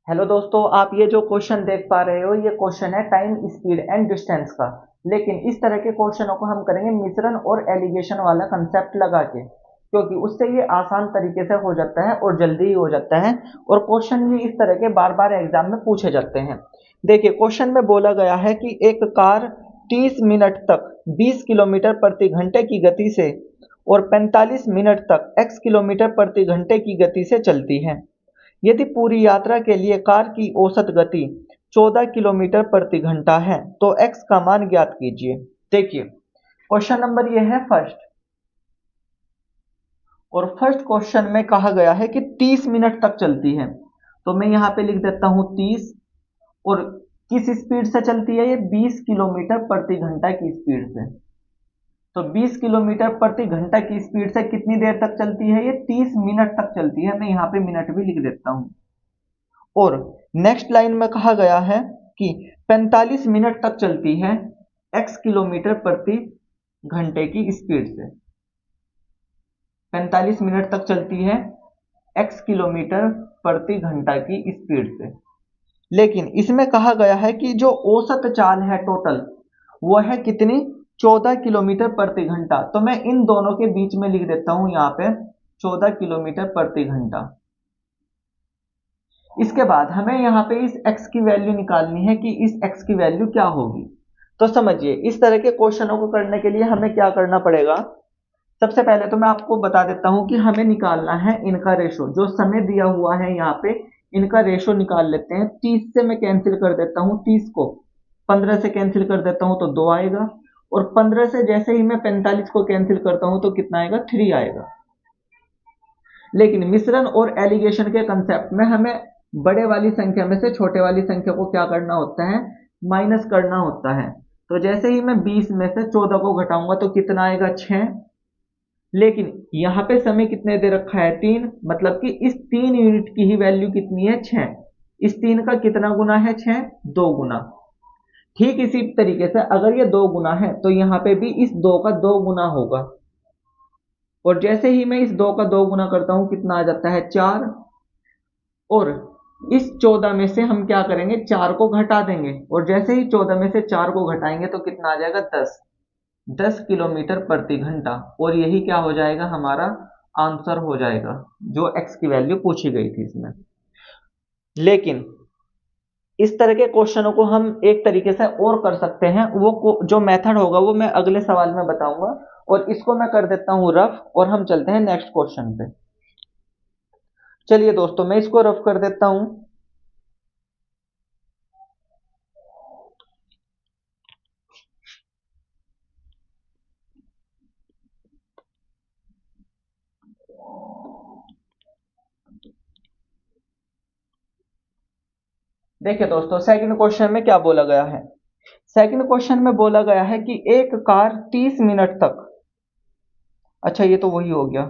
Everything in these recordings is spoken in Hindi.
हेलो दोस्तों, आप ये जो क्वेश्चन देख पा रहे हो ये क्वेश्चन है टाइम, स्पीड एंड डिस्टेंस का। लेकिन इस तरह के क्वेश्चनों को हम करेंगे मिश्रण और एलिगेशन वाला कंसेप्ट लगा के, क्योंकि उससे ये आसान तरीके से हो जाता है और जल्दी ही हो जाता है। और क्वेश्चन भी इस तरह के बार बार एग्जाम में पूछे जाते हैं। देखिए, क्वेश्चन में बोला गया है कि एक कार 30 मिनट तक 20 किलोमीटर प्रति घंटे की गति से और 45 मिनट तक x किलोमीटर प्रति घंटे की गति से चलती है। यदि पूरी यात्रा के लिए कार की औसत गति 14 किलोमीटर प्रति घंटा है तो x का मान ज्ञात कीजिए। देखिए, क्वेश्चन नंबर ये है फर्स्ट, और फर्स्ट क्वेश्चन में कहा गया है कि 30 मिनट तक चलती है। तो मैं यहाँ पे लिख देता हूँ 30, और किस स्पीड से चलती है ये 20 किलोमीटर प्रति घंटा की स्पीड से। तो 20 किलोमीटर प्रति घंटा की स्पीड से कितनी देर तक चलती है ये 30 मिनट तक चलती है। मैं यहाँ पे मिनट भी लिख देता हूँ। और नेक्स्ट लाइन में कहा गया है कि 45 मिनट तक चलती है x किलोमीटर प्रति घंटे की स्पीड से। 45 मिनट तक चलती है x किलोमीटर प्रति घंटा की स्पीड से। लेकिन इसमें कहा गया है कि जो औसत चाल है टोटल, वो है कितनी, 14 किलोमीटर प्रति घंटा। तो मैं इन दोनों के बीच में लिख देता हूं यहाँ पे 14 किलोमीटर प्रति घंटा। इसके बाद हमें यहाँ पे इस x की वैल्यू निकालनी है कि इस x की वैल्यू क्या होगी। तो समझिए, इस तरह के क्वेश्चनों को करने के लिए हमें क्या करना पड़ेगा। सबसे पहले तो मैं आपको बता देता हूं कि हमें निकालना है इनका रेशो। जो समय दिया हुआ है यहाँ पे, इनका रेशो निकाल लेते हैं। 30 से मैं कैंसिल कर देता हूँ, 30 को 15 से कैंसिल कर देता हूँ तो 2 आएगा, और 15 से जैसे ही मैं 45 को कैंसिल करता हूँ तो कितना आएगा, 3 आएगा। लेकिन मिश्रण और एलिगेशन के कंसेप्ट में हमें बड़े वाली संख्या में से छोटे वाली संख्या को क्या करना होता है, माइनस करना होता है। तो जैसे ही मैं 20 में से 14 को घटाऊंगा तो कितना आएगा, 6। लेकिन यहाँ पे समय कितने दे रखा है, 3, मतलब कि इस 3 यूनिट की ही वैल्यू कितनी है, 6। इस 3 का कितना गुना है, 6, 2 गुना। ठीक इसी तरीके से अगर ये 2 गुना है तो यहाँ पे भी इस 2 का 2 गुना होगा। और जैसे ही मैं इस 2 का 2 गुना करता हूं कितना आ जाता है, 4। और इस 14 में से हम क्या करेंगे, 4 को घटा देंगे, और जैसे ही 14 में से 4 को घटाएंगे तो कितना आ जाएगा, 10 किलोमीटर प्रति घंटा। और यही क्या हो जाएगा, हमारा आंसर हो जाएगा जो x की वैल्यू पूछी गई थी इसमें। लेकिन इस तरह के क्वेश्चनों को हम एक तरीके से और कर सकते हैं। वो जो मेथड होगा वो मैं अगले सवाल में बताऊंगा, और इसको मैं कर देता हूं रफ, और हम चलते हैं नेक्स्ट क्वेश्चन पे। चलिए दोस्तों, मैं इसको रफ कर देता हूं। देखिए दोस्तों, सेकंड क्वेश्चन में क्या बोला गया है। सेकंड क्वेश्चन में बोला गया है कि एक कार 30 मिनट तक, अच्छा ये तो वही हो गया।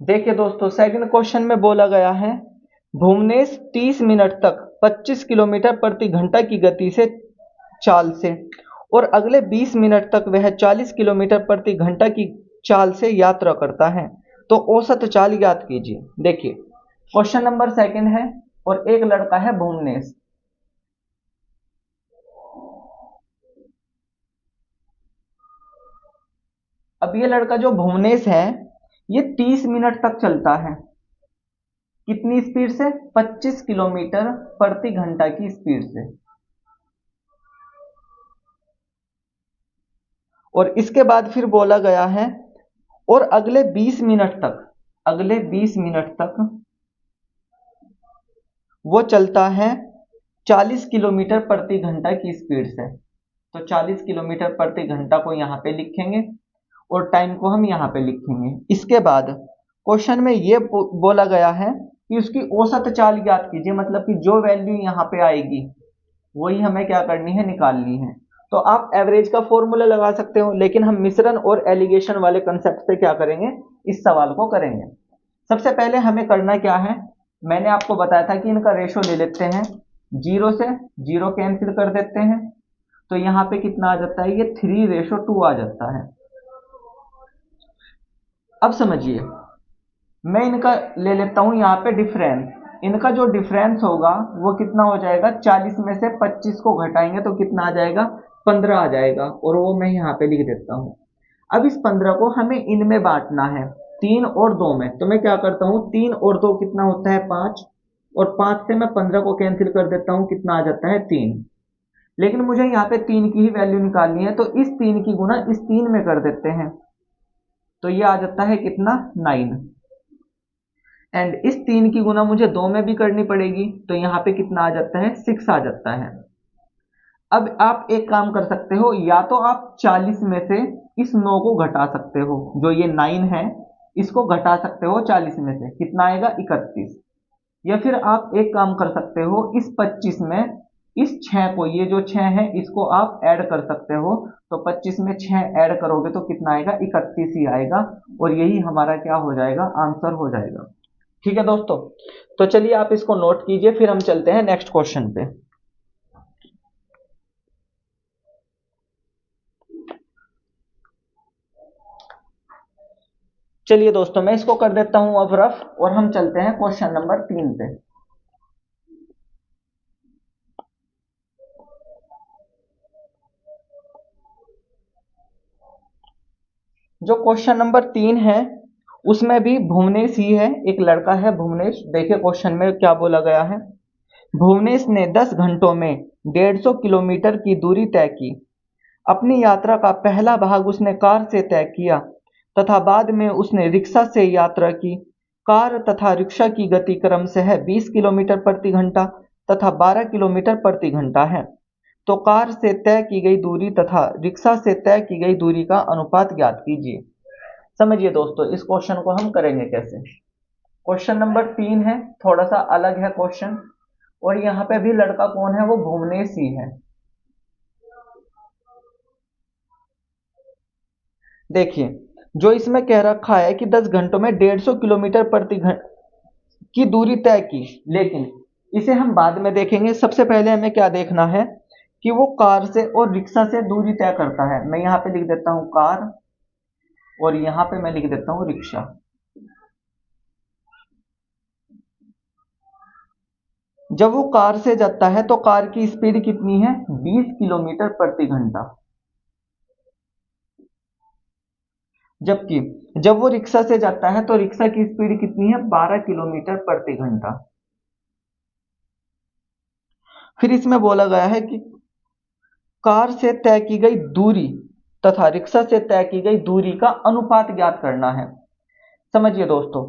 देखिए दोस्तों, सेकंड क्वेश्चन में बोला गया है भुवनेश 30 मिनट तक 25 किलोमीटर प्रति घंटा की गति से चाल से, और अगले 20 मिनट तक वह 40 किलोमीटर प्रति घंटा की चाल से यात्रा करता है। तो औसत चाल ज्ञात कीजिए। देखिए, क्वेश्चन नंबर सेकंड है, और एक लड़का है भुवनेश। अब ये लड़का जो भुवनेश है, ये 30 मिनट तक चलता है। कितनी स्पीड से, 25 किलोमीटर प्रति घंटा की स्पीड से। और इसके बाद फिर बोला गया है, और अगले 20 मिनट तक, अगले 20 मिनट तक वो चलता है 40 किलोमीटर प्रति घंटा की स्पीड से। तो 40 किलोमीटर प्रति घंटा को यहाँ पे लिखेंगे, और टाइम को हम यहाँ पे लिखेंगे। इसके बाद क्वेश्चन में ये बोला गया है कि उसकी औसत चाल ज्ञात कीजिए, मतलब कि जो वैल्यू यहाँ पे आएगी वही हमें क्या करनी है, निकालनी है। तो आप एवरेज का फॉर्मूला लगा सकते हो, लेकिन हम मिश्रण और एलिगेशन वाले कंसेप्ट से क्या करेंगे, इस सवाल को करेंगे। सबसे पहले हमें करना क्या है, मैंने आपको बताया था कि इनका रेशो ले लेते हैं, 0 से 0 कैंसिल कर देते हैं, तो यहाँ पे कितना आ जाता है, ये 3:2 आ जाता है। अब समझिए, मैं इनका ले लेता हूं यहाँ पे डिफरेंस। इनका जो डिफरेंस होगा वो कितना हो जाएगा, 40 में से 25 को घटाएंगे तो कितना आ जाएगा, 15 आ जाएगा, और वो मैं यहाँ पे लिख देता हूँ। अब इस 15 को हमें इनमें बांटना है, 3 और 2 में। तो मैं क्या करता हूँ, 3 और 2 कितना होता है, 5, और 5 से मैं 15 को कैंसिल कर देता हूँ, कितना आ जाता है, 3। लेकिन मुझे यहाँ पे 3 की ही वैल्यू निकालनी है, तो इस 3 की गुना इस 3 में कर देते हैं, तो ये आ जाता है कितना, 9। एंड इस 3 की गुना मुझे 2 में भी करनी पड़ेगी, तो यहाँ पे कितना आ जाता है, 6 आ जाता है। अब आप एक काम कर सकते हो, या तो आप 40 में से इस 9 को घटा सकते हो, जो ये 9 है इसको घटा सकते हो 40 में से, कितना आएगा, 31। या फिर आप एक काम कर सकते हो, इस 25 में इस 6 को, ये जो 6 है इसको आप ऐड कर सकते हो, तो 25 में 6 ऐड करोगे तो कितना आएगा, 31 ही आएगा, और यही हमारा क्या हो जाएगा, आंसर हो जाएगा। ठीक है दोस्तों, तो चलिए आप इसको नोट कीजिए, फिर हम चलते हैं नेक्स्ट क्वेश्चन पे। चलिए दोस्तों, मैं इसको कर देता हूं अब रफ, और हम चलते हैं क्वेश्चन नंबर 3 पे। जो क्वेश्चन नंबर 3 है उसमें भी भुवनेश ही है, एक लड़का है भुवनेश। देखिए क्वेश्चन में क्या बोला गया है, भुवनेश ने 10 घंटों में 150 किलोमीटर की दूरी तय की। अपनी यात्रा का पहला भाग उसने कार से तय किया तथा बाद में उसने रिक्शा से यात्रा की। कार तथा रिक्शा की गति क्रमशः 20 किलोमीटर प्रति घंटा तथा 12 किलोमीटर प्रति घंटा है। तो कार से तय की गई दूरी तथा रिक्शा से तय की गई दूरी का अनुपात ज्ञात कीजिए। समझिए दोस्तों, इस क्वेश्चन को हम करेंगे कैसे। क्वेश्चन नंबर 3 है, थोड़ा सा अलग है क्वेश्चन, और यहाँ पे भी लड़का कौन है, वो भुवनेश ही है। देखिए, जो इसमें कह रखा है कि 10 घंटों में 150 किलोमीटर प्रति घंटा की दूरी तय की, लेकिन इसे हम बाद में देखेंगे। सबसे पहले हमें क्या देखना है कि वो कार से और रिक्शा से दूरी तय करता है। मैं यहाँ पे लिख देता हूँ कार, और यहाँ पे मैं लिख देता हूँ रिक्शा। जब वो कार से जाता है तो कार की स्पीड कितनी है, 20 किलोमीटर प्रति घंटा, जबकि जब वो रिक्शा से जाता है तो रिक्शा की स्पीड कितनी है, 12 किलोमीटर प्रति घंटा। फिर इसमें बोला गया है कि कार से तय की गई दूरी तथा रिक्शा से तय की गई दूरी का अनुपात ज्ञात करना है। समझिए दोस्तों,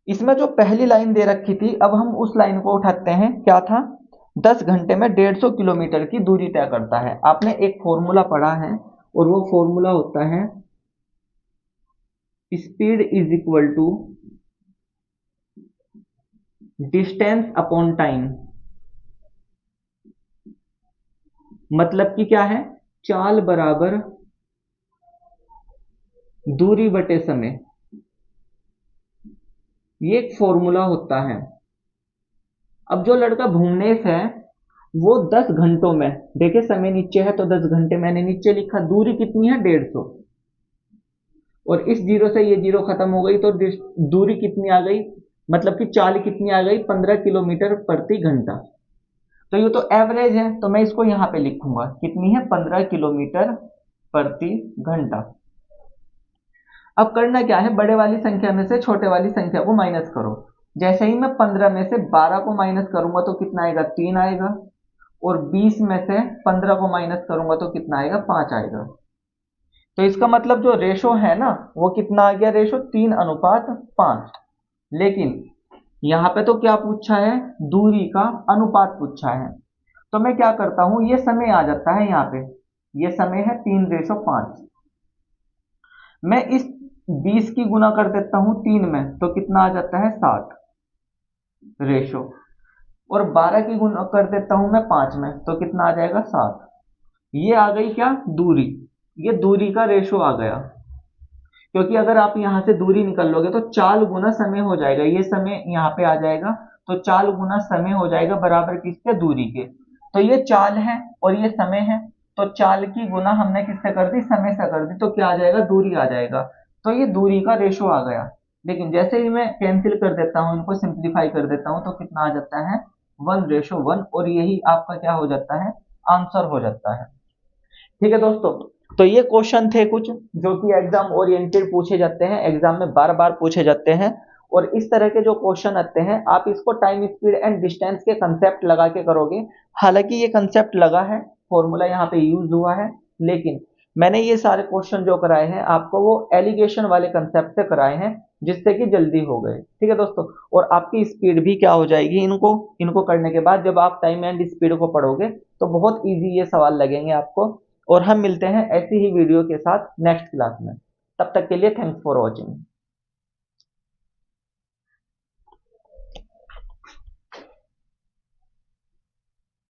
इसमें जो पहली लाइन दे रखी थी, अब हम उस लाइन को उठाते हैं। क्या था, 10 घंटे में 150 किलोमीटर की दूरी तय करता है। आपने एक फॉर्मूला पढ़ा है, और वो फॉर्मूला होता है speed is equal to distance upon time. मतलब कि क्या है, चाल बराबर दूरी बटे समय, ये एक फॉर्मूला होता है। अब जो लड़का भुवनेश है वो 10 घंटों में, देखिए समय नीचे है तो 10 घंटे मैंने नीचे लिखा, दूरी कितनी है, 150, और इस जीरो से ये जीरो खत्म हो गई तो दूरी कितनी आ गई, मतलब कि चाल कितनी आ गई, 15 किलोमीटर प्रति घंटा। तो ये तो एवरेज है, तो मैं इसको यहाँ पे लिखूंगा, कितनी है, 15 किलोमीटर प्रति घंटा। अब करना क्या है, बड़े वाली संख्या में से छोटे वाली संख्या को माइनस करो। जैसे ही मैं 15 में से 12 को माइनस करूंगा तो कितना आएगा, 3 आएगा, और 20 में से 15 को माइनस करूंगा तो कितना आएगा, 5 आएगा। तो इसका मतलब जो रेशो है ना, वो कितना आ गया, रेशो 3:5। लेकिन यहाँ पे तो क्या पूछा है, दूरी का अनुपात पूछा है। तो मैं क्या करता हूं, ये समय आ जाता है यहाँ पे, ये समय है 3:5। मैं इस 20 की गुना कर देता हूं 3 में, तो कितना आ जाता है, 60 रेशो, और 12 की गुना कर देता हूं मैं 5 में, तो कितना आ जाएगा, 7। ये आ गई क्या, दूरी, ये दूरी का रेशो आ गया। क्योंकि अगर आप यहाँ से दूरी निकल लोगे तो 4 गुना समय हो जाएगा, ये समय यहाँ पे आ जाएगा, तो 4 गुना समय हो जाएगा बराबर किसके, दूरी के। तो ये चाल है और ये समय है, तो चाल की गुना हमने किससे कर दी, समय से कर दी, तो क्या आ जाएगा, दूरी आ जाएगा। तो ये दूरी का रेशो आ गया। लेकिन जैसे ही मैं कैंसिल कर देता हूँ, इनको सिंप्लीफाई कर देता हूँ, तो कितना आ जाता है, 1:1, और यही आपका क्या हो जाता है, आंसर हो जाता है। ठीक है दोस्तों, तो ये क्वेश्चन थे कुछ जो कि एग्जाम ओरिएंटेड पूछे जाते हैं, एग्जाम में बार बार पूछे जाते हैं। और इस तरह के जो क्वेश्चन आते हैं, आप इसको टाइम, स्पीड एंड डिस्टेंस के कंसेप्ट लगा के करोगे। हालांकि ये कंसेप्ट लगा है, फॉर्मूला यहाँ पे यूज हुआ है, लेकिन मैंने ये सारे क्वेश्चन जो कराए हैं आपको वो एलिगेशन वाले कंसेप्ट से कराए हैं, जिससे कि जल्दी हो गए। ठीक है दोस्तों, और आपकी स्पीड भी क्या हो जाएगी, इनको इनको करने के बाद जब आप टाइम एंड स्पीड को पढ़ोगे तो बहुत इजी ये सवाल लगेंगे आपको। और हम मिलते हैं ऐसी ही वीडियो के साथ नेक्स्ट क्लास में। तब तक के लिए थैंक्स फॉर वॉचिंग।